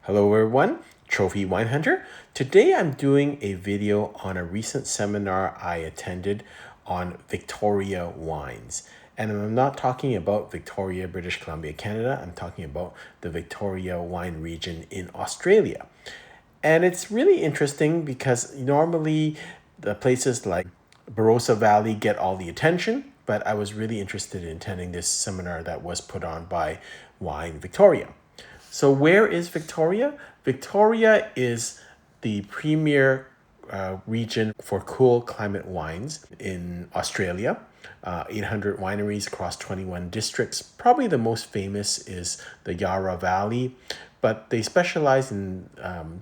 Hello everyone, Trophy Wine Hunter. Today I'm doing a video on a recent seminar I attended on Victoria wines. And I'm not talking about Victoria, British Columbia, Canada. I'm talking about the Victoria wine region in Australia. And it's really interesting because normally the places like Barossa Valley get all the attention, but I was really interested in attending this seminar that was put on by Wine Victoria. So where is Victoria? Victoria is the premier region for cool climate wines in Australia. 800 wineries across 21 districts. Probably the most famous is the Yarra Valley, but they specialize in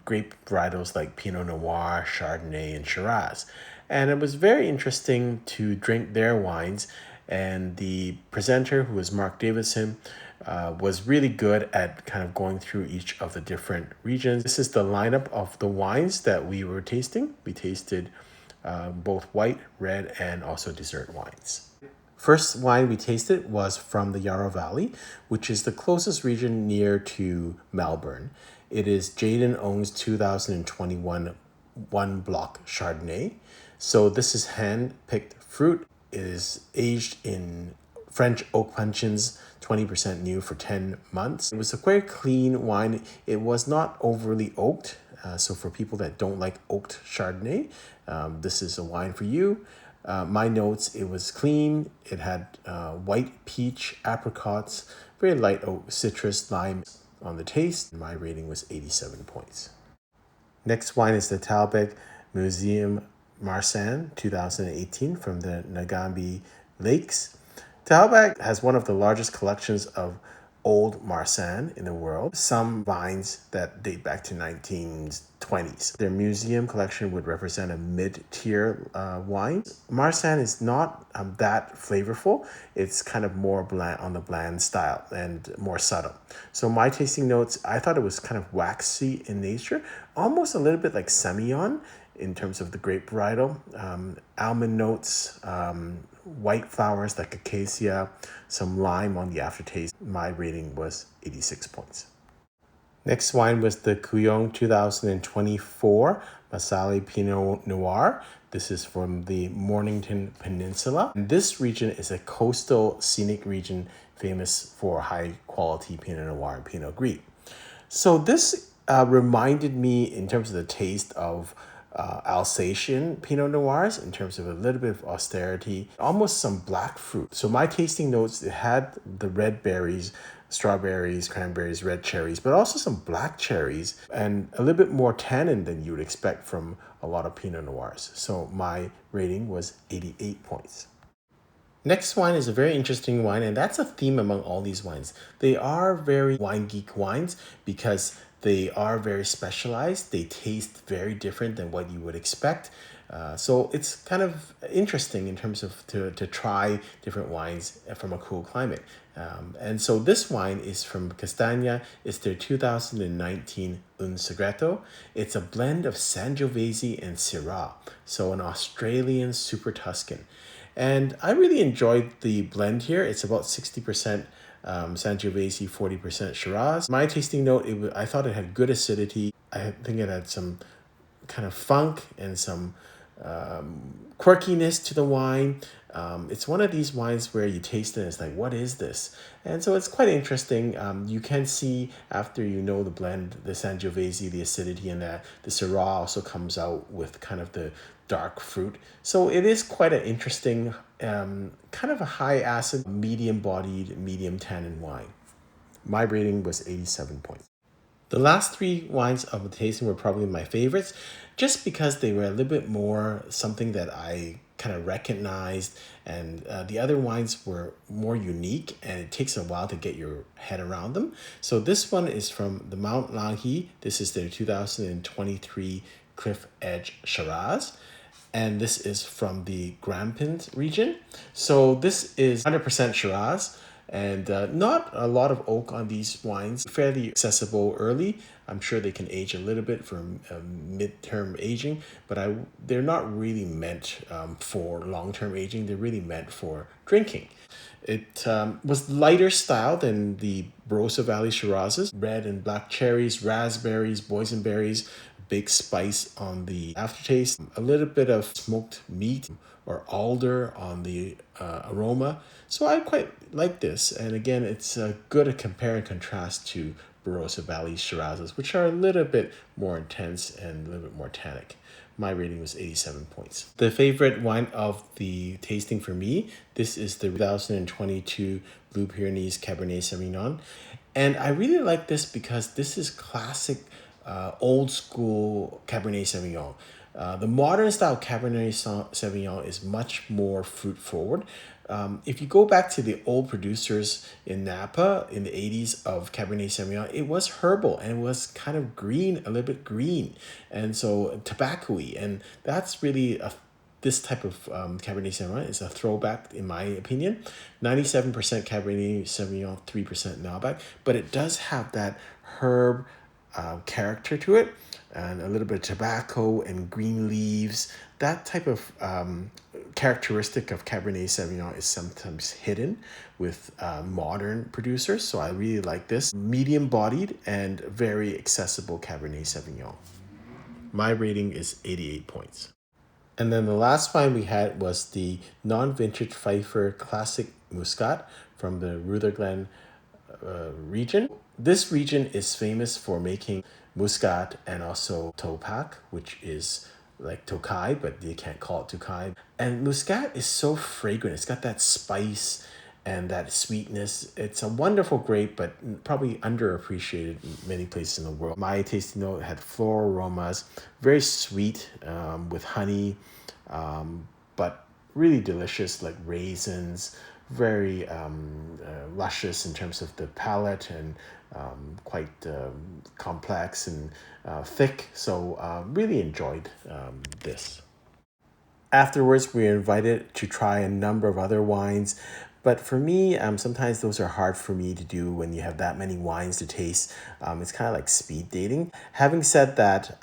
grape varietals like Pinot Noir, Chardonnay, and Shiraz. And it was very interesting to drink their wines. And the presenter, who was Mark Davidson, was really good at kind of going through each of the different regions. This is the lineup of the wines that we were tasting. We tasted both white, red, and also dessert wines. First wine we tasted was from the Yarra Valley, which is the closest region near to Melbourne. It is Jayden owns 2021 one block Chardonnay. So this is hand-picked fruit. It is aged in French oak puncheons, 20% new for 10 months. It was a very clean wine. It was not overly oaked. So for people that don't like oaked Chardonnay, this is a wine for you. My notes, it was clean. It had white peach, apricots, very light oak, citrus, lime on the taste. My rating was 87 points. Next wine is the Tahbilk Museum Marsanne 2018 from the Ngambia Lakes. Tahbilk has one of the largest collections of old Marsanne in the world, some vines that date back to 1920s. Their museum collection would represent a mid-tier wine. Marsanne is not that flavorful. It's kind of more bland, on the bland style and more subtle. So my tasting notes, I thought it was kind of waxy in nature, almost a little bit like Semillon in terms of the grape varietal. Almond notes, white flowers like acacia, some lime on the aftertaste. My rating was 86 points. Next wine was the Kooyong 2024 Massale Pinot Noir. This is from the Mornington Peninsula. And this region is a coastal scenic region famous for high quality Pinot Noir and Pinot Gris. So this reminded me in terms of the taste of Alsatian Pinot Noirs in terms of a little bit of austerity, almost some black fruit. So my tasting notes, it had the red berries, strawberries, cranberries, red cherries, but also some black cherries and a little bit more tannin than you would expect from a lot of Pinot Noirs. So my rating was 88 points. Next wine is a very interesting wine, and that's a theme among all these wines. They are very wine geek wines because they are very specialized. They taste very different than what you would expect. So it's kind of interesting in terms of to try different wines from a cool climate. And so this wine is from Castagna. It's their 2019 Un Segreto. It's a blend of Sangiovese and Syrah. So an Australian super Tuscan. And I really enjoyed the blend here. It's about 60% Sangiovese, 40% Shiraz. My tasting note, I thought it had good acidity. I think it had some kind of funk and some quirkiness to the wine. It's one of these wines where you taste it and it's like, what is this? And so it's quite interesting. You can see after you know the blend, the Sangiovese, the acidity, and the Syrah also comes out with kind of the dark fruit. So it is quite an interesting, kind of a high acid, medium bodied, medium tannin wine. My rating was 87 points. The last three wines of the tasting were probably my favorites, just because they were a little bit more something that I kind of recognized, and the other wines were more unique, and it takes a while to get your head around them. So this one is from the Mount Langi. This is their 2023 Cliff Edge Shiraz. And this is from the Grampians region. So this is 100% Shiraz. and not a lot of oak on these wines. Fairly accessible early. I'm sure they can age a little bit for mid-term aging, but they're not really meant for long-term aging. They're really meant for drinking. It was lighter style than the Barossa Valley Shirazes. Red and black cherries, raspberries, boysenberries, big spice on the aftertaste, a little bit of smoked meat or alder on the aroma. So I quite like this. And again, it's good to compare and contrast to Barossa Valley Shirazes, which are a little bit more intense and a little bit more tannic. My rating was 87 points. The favorite wine of the tasting for me, this is the 2022 Blue Pyrenees Cabernet Sauvignon. And I really like this because this is classic old school Cabernet Sauvignon. The modern style Cabernet Sauvignon is much more fruit forward. If you go back to the old producers in Napa in the 80s of Cabernet Sauvignon, it was herbal and it was kind of green, a little bit green, and so tobacco-y. And that's really this type of Cabernet Sauvignon is a throwback, in my opinion. 97% Cabernet Sauvignon, 3% Malbec, but it does have that herb character to it, and a little bit of tobacco and green leaves. That type of characteristic of Cabernet Sauvignon is sometimes hidden with modern producers. So I really like this. Medium bodied and very accessible Cabernet Sauvignon. My rating is 88 points. And then the last wine we had was the non-vintage Pfeiffer Classic Muscat from the Rutherglen region. This region is famous for making Muscat and also Topak, which is like Tokai, but you can't call it Tokai. And Muscat is so fragrant. It's got that spice and that sweetness. It's a wonderful grape, but probably underappreciated in many places in the world. My tasting note had floral aromas, very sweet with honey, but really delicious, like raisins, very luscious in terms of the palate, and quite complex and thick. So really enjoyed this. Afterwards, we were invited to try a number of other wines. But for me, sometimes those are hard for me to do when you have that many wines to taste. It's kind of like speed dating. Having said that,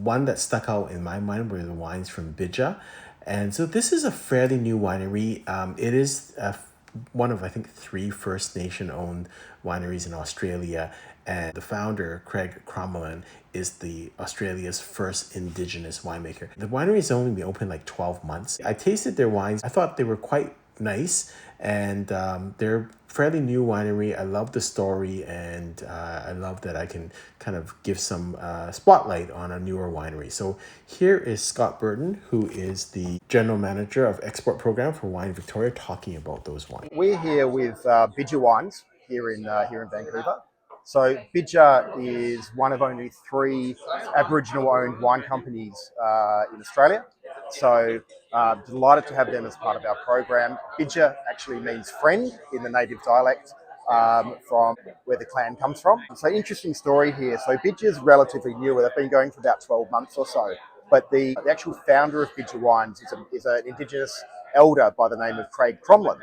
one that stuck out in my mind were the wines from Bija. And so this is a fairly new winery. It is one of, I think, 3 First Nation owned wineries in Australia. And the founder, Craig Crommelin, is the Australia's first Indigenous winemaker. The winery has only been open like 12 months. I tasted their wines. I thought they were quite nice, and they're fairly new winery. I love the story, and I love that I can kind of give some spotlight on a newer winery. So here is Scott Burton, who is the general manager of export program for Wine Victoria, talking about those wines. We're here with Bidja Wines here in Vancouver. So Bidja is one of only 3 Aboriginal-owned wine companies in Australia. So delighted to have them as part of our program. Bidja actually means friend in the native dialect from where the clan comes from. So interesting story here. So Bidja is relatively new. They've been going for about 12 months or so. But the actual founder of Bidja Wines is an Indigenous elder by the name of Craig Crommelin.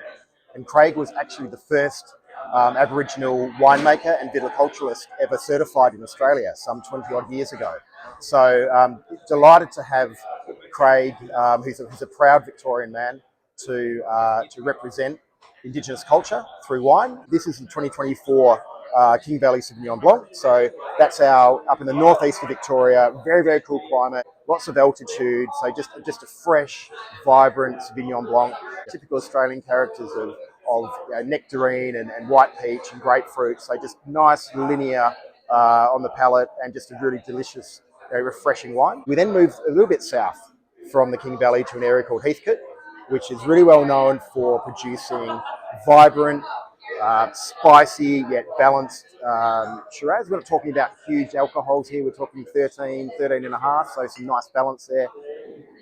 And Craig was actually the first Aboriginal winemaker and viticulturalist ever certified in Australia some 20 odd years ago. So delighted to have Craig, who's a proud Victorian man, to represent Indigenous culture through wine. This is the 2024 King Valley Sauvignon Blanc. So that's our up in the northeast of Victoria. Very, very cool climate, lots of altitude. So just a fresh, vibrant Sauvignon Blanc. Typical Australian characters of nectarine and white peach and grapefruit. So just nice, linear on the palate, and just a really delicious, refreshing wine. We then moved a little bit south from the King Valley to an area called Heathcote, which is really well known for producing vibrant, spicy yet balanced Shiraz. We're not talking about huge alcohols here. We're talking 13 and a half, so some nice balance there.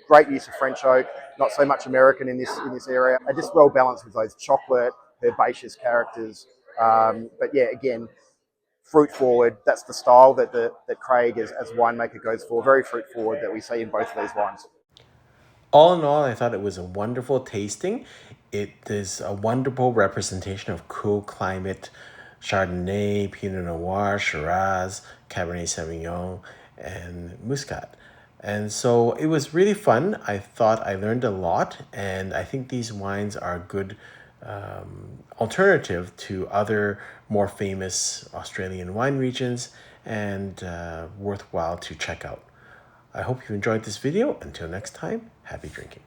Great use of French oak, not so much American in this area, and just well balanced with those chocolate, herbaceous characters. But yeah, again, fruit forward. That's the style that Craig as winemaker goes for. Very fruit forward that we see in both of these wines. All in all, I thought it was a wonderful tasting. It is a wonderful representation of cool climate Chardonnay, Pinot Noir, Shiraz, Cabernet Sauvignon, and Muscat. And so it was really fun. I thought I learned a lot, and I think these wines are a good alternative to other more famous Australian wine regions and worthwhile to check out. I hope you enjoyed this video. Until next time, happy drinking.